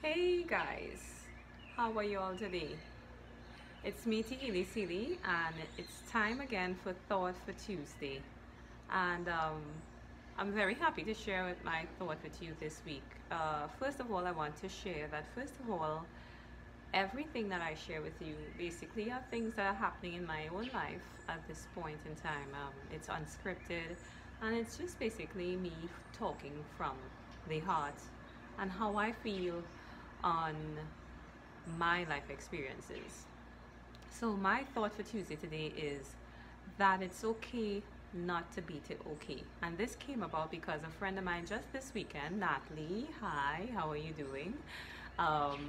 Hey guys, how are you all today? It's me, Tihili Sili, and it's time again for Thought for Tuesday. And I'm very happy to share my thought with you this week. First of all, I want to share that, first of all, everything that I share with you basically are things that are happening in my own life at this point in time. It's unscripted, and it's just basically me talking from the heart and how I feel on my life experiences. So my thought for Tuesday today is that it's okay not to beat it okay. And this came about because a friend of mine just this weekend, Natalie, hi, how are you doing? Um,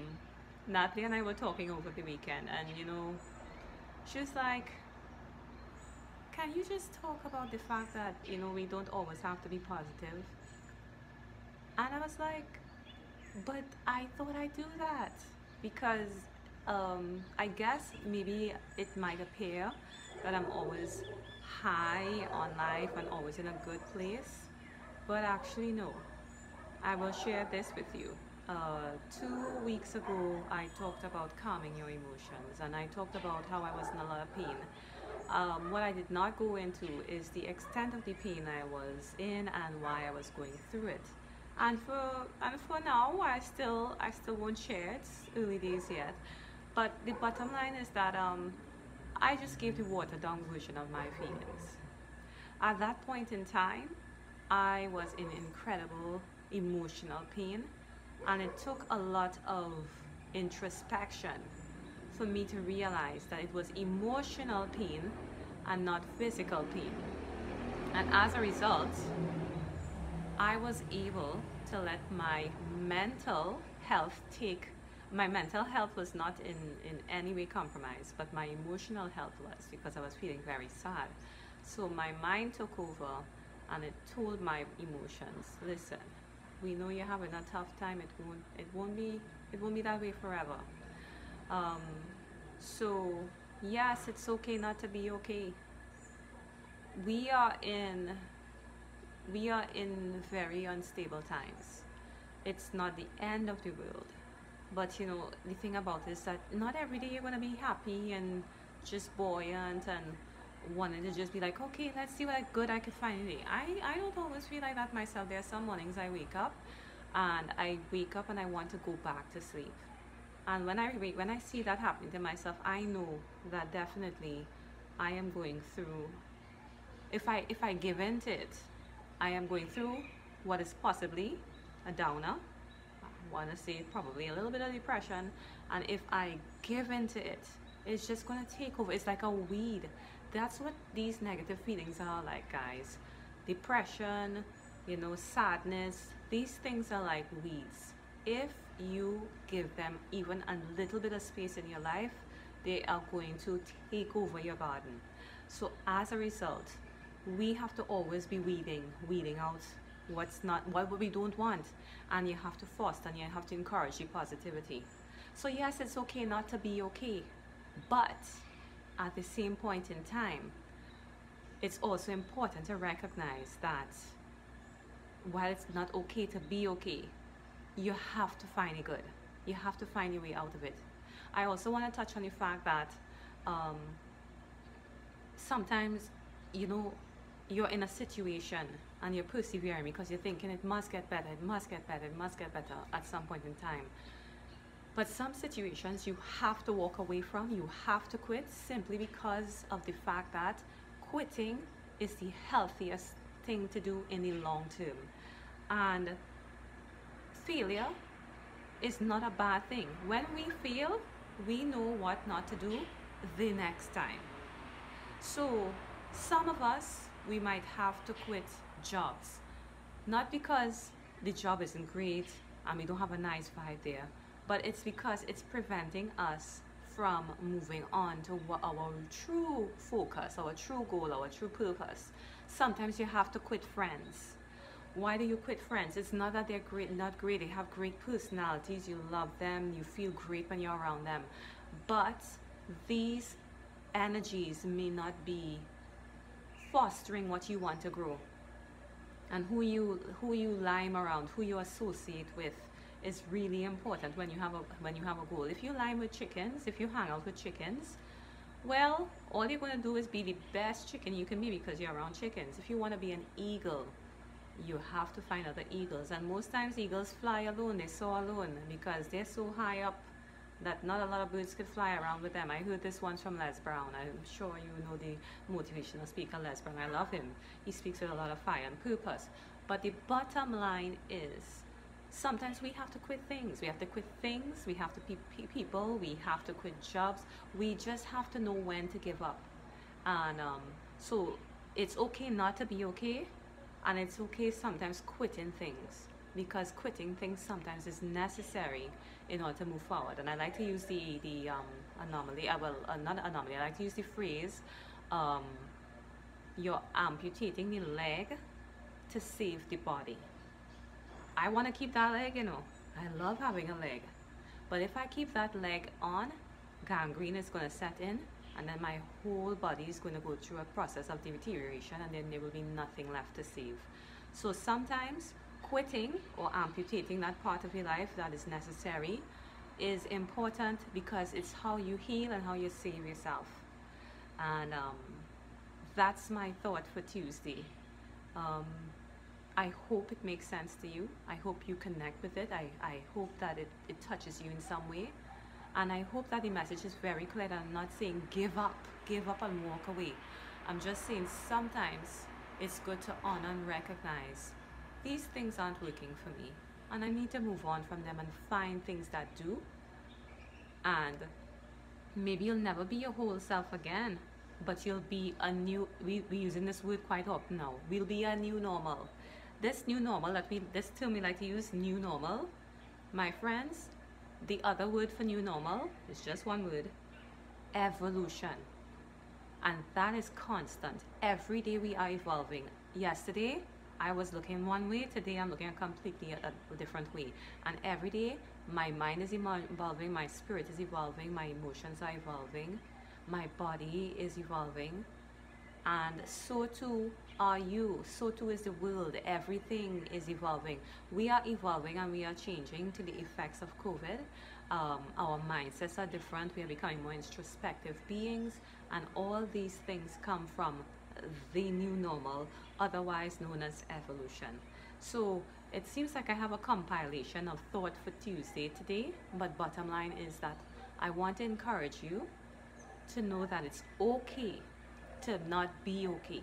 Natalie and I were talking over the weekend, and she was like, can you just talk about the fact that, we don't always have to be positive? And I was like, but I thought I'd do that because I guess maybe it might appear that I'm always high on life and always in a good place, but actually no. I will share this with you. 2 weeks ago, I talked about calming your emotions, and I talked about how I was in a lot of pain. What I did not go into is the extent of the pain I was in and why I was going through it. And for now, I still won't share. It's early days yet, but the bottom line is that I just gave the watered down version of my feelings. At that point in time, I was in incredible emotional pain, and it took a lot of introspection for me to realize that it was emotional pain and not physical pain. And as a result, I was able to let my mental health was not in any way compromised, but my emotional health was, because I was feeling very sad. So my mind took over and it told my emotions, listen, we know you're having a tough time, it won't be that way forever. Um, so yes, it's okay not to be okay. We are in very unstable times. It's not the end of the world, but the thing about it is that not every day you're going to be happy and just buoyant and wanting to just be like, okay, let's see what good I could find today. I don't always feel like that myself. There are some mornings I wake up and I want to go back to sleep, and when I see that happening to myself, I know that definitely I am going through, if I give in to it, I am going through what is possibly a downer. I want to say probably a little bit of depression, and if I give into it, it's just going to take over. It's like a weed. That's what these negative feelings are like, guys. Depression, sadness, these things are like weeds. If you give them even a little bit of space in your life, they are going to take over your garden. So as a result, we have to always be weeding out what we don't want, and you have to foster and you have to encourage the positivity. So yes, it's okay not to be okay, but at the same point in time, it's also important to recognize that while it's not okay to be okay, you have to find it good. You have to find your way out of it. I also want to touch on the fact that sometimes you're in a situation and you're persevering because you're thinking it must get better, it must get better, it must get better at some point in time. But some situations you have to walk away from, you have to quit, simply because of the fact that quitting is the healthiest thing to do in the long term. And failure is not a bad thing. When we fail, we know what not to do the next time. So some of us, we might have to quit jobs, not because the job isn't great and we don't have a nice vibe there, but it's because it's preventing us from moving on to our true focus, our true goal, our true purpose. Sometimes you have to quit friends. Why do you quit friends? It's not that they're not great. They have great personalities. You love them. You feel great when you're around them. But these energies may not be fostering what you want to grow. And who you lime around, who you associate with, is really important when you have a goal. If you lie with chickens, if you hang out with chickens, well, all you're going to do is be the best chicken you can be because you're around chickens. If you want to be an eagle, you have to find other eagles. And most times eagles fly alone, they soar alone because they're so high up that not a lot of birds could fly around with them. I heard this once from Les Brown. I'm sure you know the motivational speaker Les Brown. I love him. He speaks with a lot of fire and purpose. But the bottom line is, sometimes we have to quit things. We have to quit things. We have to people. We have to quit jobs. We just have to know when to give up. And so it's okay not to be okay. And it's okay sometimes quitting things, because quitting things sometimes is necessary in order to move forward. And I like to use the anomaly, not anomaly, I like to use the phrase, you're amputating the leg to save the body. I want to keep that leg, you know. I love having a leg. But if I keep that leg on, gangrene is going to set in, and then my whole body is going to go through a process of deterioration, and then there will be nothing left to save. So sometimes quitting or amputating that part of your life that is necessary is important, because it's how you heal and how you save yourself. And that's my thought for Tuesday. I hope it makes sense to you. I hope you connect with it. I hope that it touches you in some way. And I hope that the message is very clear. I'm not saying give up and walk away. I'm just saying sometimes it's good to honor and recognize these things aren't working for me, and I need to move on from them and find things that do. And maybe you'll never be your whole self again, but you'll be a new, we're using this word quite often now, we'll be a new normal. This new normal, this term we like to use, new normal, my friends, the other word for new normal is just one word: evolution. And that is constant. Every day we are evolving. Yesterday I was looking one way, today I'm looking completely a different way. And every day my mind is evolving, my spirit is evolving, my emotions are evolving, my body is evolving, and so too are you. So too is the world. Everything is evolving. We are evolving and we are changing to the effects of COVID. Our mindsets are different. We are becoming more introspective beings, and all these things come from the new normal, otherwise known as evolution. So it seems like I have a compilation of thought for Tuesday today, but bottom line is that I want to encourage you to know that it's okay to not be okay.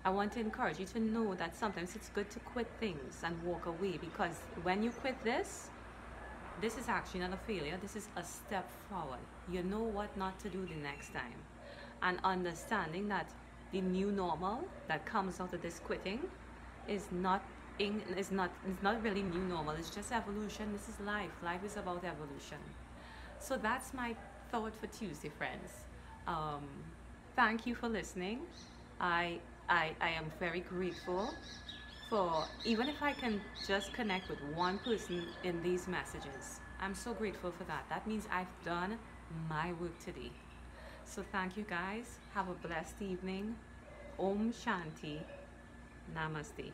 I want to encourage you to know that sometimes it's good to quit things and walk away, because when you quit this is actually not a failure. This is a step forward. You know what not to do the next time. And understanding that the new normal that comes out of this quitting is not really new normal. It's just evolution. This is life. Life is about evolution. So that's my thought for Tuesday, friends. Thank you for listening. I am very grateful for, even if I can just connect with one person in these messages, I'm so grateful for that. That means I've done my work today. So thank you guys. Have a blessed evening. Om Shanti. Namaste.